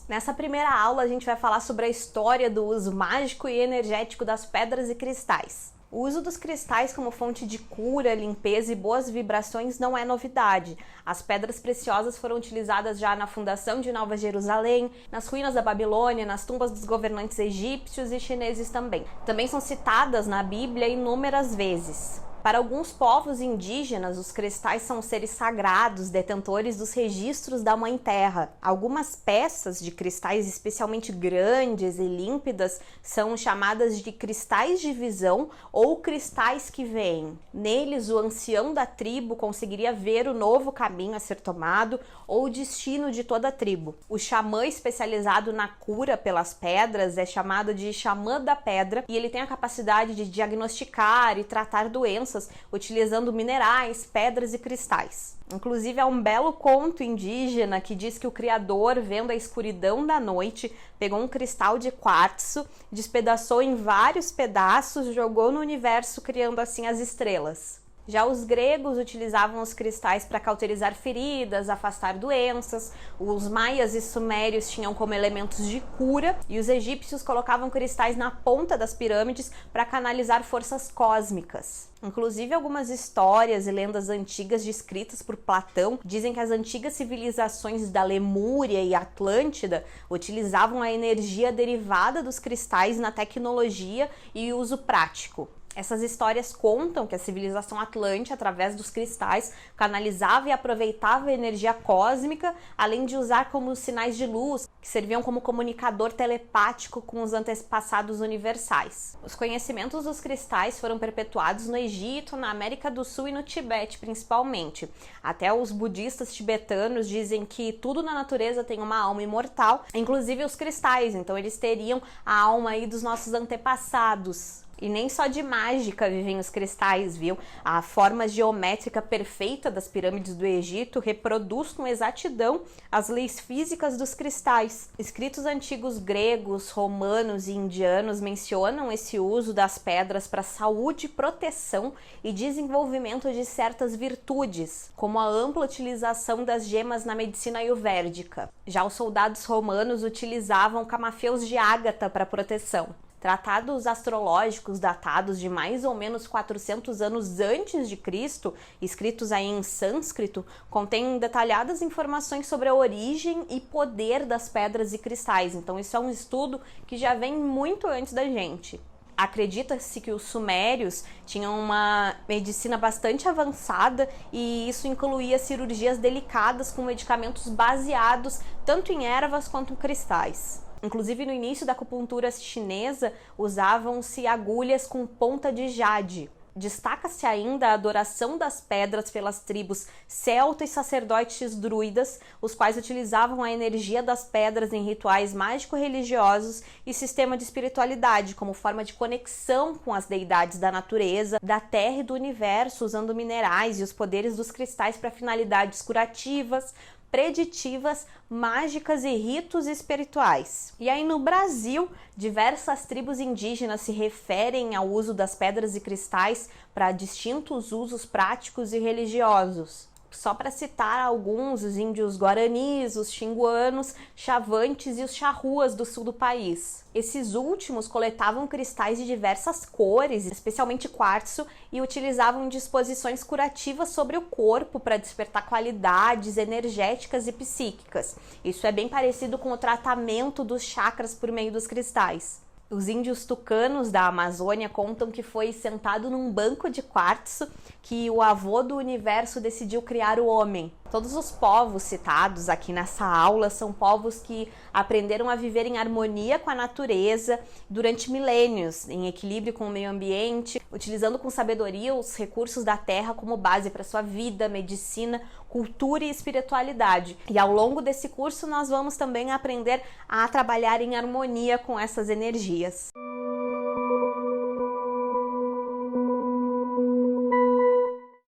Nessa primeira aula a gente vai falar sobre a história do uso mágico e energético das pedras e cristais. O uso dos cristais como fonte de cura, limpeza e boas vibrações não é novidade. As pedras preciosas foram utilizadas já na fundação de Nova Jerusalém, nas ruínas da Babilônia, nas tumbas dos governantes egípcios e chineses também. Também são citadas na Bíblia inúmeras vezes. Para alguns povos indígenas, os cristais são seres sagrados, detentores dos registros da Mãe Terra. Algumas peças de cristais especialmente grandes e límpidas são chamadas de cristais de visão ou cristais que veem. Neles, o ancião da tribo conseguiria ver o novo caminho a ser tomado ou o destino de toda a tribo. O xamã especializado na cura pelas pedras é chamado de xamã da pedra e ele tem a capacidade de diagnosticar e tratar doenças utilizando minerais, pedras e cristais. Inclusive, há um belo conto indígena que diz que o criador, vendo a escuridão da noite, pegou um cristal de quartzo, despedaçou em vários pedaços, jogou no universo, criando assim as estrelas. Já os gregos utilizavam os cristais para cauterizar feridas, afastar doenças, os maias e sumérios tinham como elementos de cura e os egípcios colocavam cristais na ponta das pirâmides para canalizar forças cósmicas. Inclusive, algumas histórias e lendas antigas descritas por Platão dizem que as antigas civilizações da Lemúria e Atlântida utilizavam a energia derivada dos cristais na tecnologia e uso prático. Essas histórias contam que a civilização atlântica, através dos cristais, canalizava e aproveitava a energia cósmica, além de usar como sinais de luz, que serviam como comunicador telepático com os antepassados universais. Os conhecimentos dos cristais foram perpetuados no Egito, na América do Sul e no Tibete, principalmente. Até os budistas tibetanos dizem que tudo na natureza tem uma alma imortal, inclusive os cristais, então eles teriam a alma aí dos nossos antepassados. E nem só de mágica vivem os cristais, viu? A forma geométrica perfeita das pirâmides do Egito reproduz com exatidão as leis físicas dos cristais. Escritos antigos gregos, romanos e indianos mencionam esse uso das pedras para saúde, proteção e desenvolvimento de certas virtudes, como a ampla utilização das gemas na medicina ayurvédica. Já os soldados romanos utilizavam camafeus de ágata para proteção. Tratados astrológicos datados de mais ou menos 400 anos antes de Cristo, escritos aí em sânscrito, contêm detalhadas informações sobre a origem e poder das pedras e cristais. Então isso é um estudo que já vem muito antes da gente. Acredita-se que os sumérios tinham uma medicina bastante avançada e isso incluía cirurgias delicadas com medicamentos baseados tanto em ervas quanto em cristais. Inclusive, no início da acupuntura chinesa, usavam-se agulhas com ponta de jade. Destaca-se ainda a adoração das pedras pelas tribos celta e sacerdotes druidas, os quais utilizavam a energia das pedras em rituais mágico-religiosos e sistema de espiritualidade, como forma de conexão com as deidades da natureza, da terra e do universo, usando minerais e os poderes dos cristais para finalidades curativas, preditivas, mágicas e ritos espirituais. E aí no Brasil, diversas tribos indígenas se referem ao uso das pedras e cristais para distintos usos práticos e religiosos. Só para citar alguns, os índios guaranis, os xinguanos, chavantes e os charruas do sul do país. Esses últimos coletavam cristais de diversas cores, especialmente quartzo, e utilizavam disposições curativas sobre o corpo para despertar qualidades energéticas e psíquicas. Isso é bem parecido com o tratamento dos chakras por meio dos cristais. Os índios tucanos da Amazônia contam que foi sentado num banco de quartzo que o avô do universo decidiu criar o homem. Todos os povos citados aqui nessa aula são povos que aprenderam a viver em harmonia com a natureza durante milênios, em equilíbrio com o meio ambiente, utilizando com sabedoria os recursos da terra como base para sua vida, medicina, cultura e espiritualidade. E ao longo desse curso nós vamos também aprender a trabalhar em harmonia com essas energias.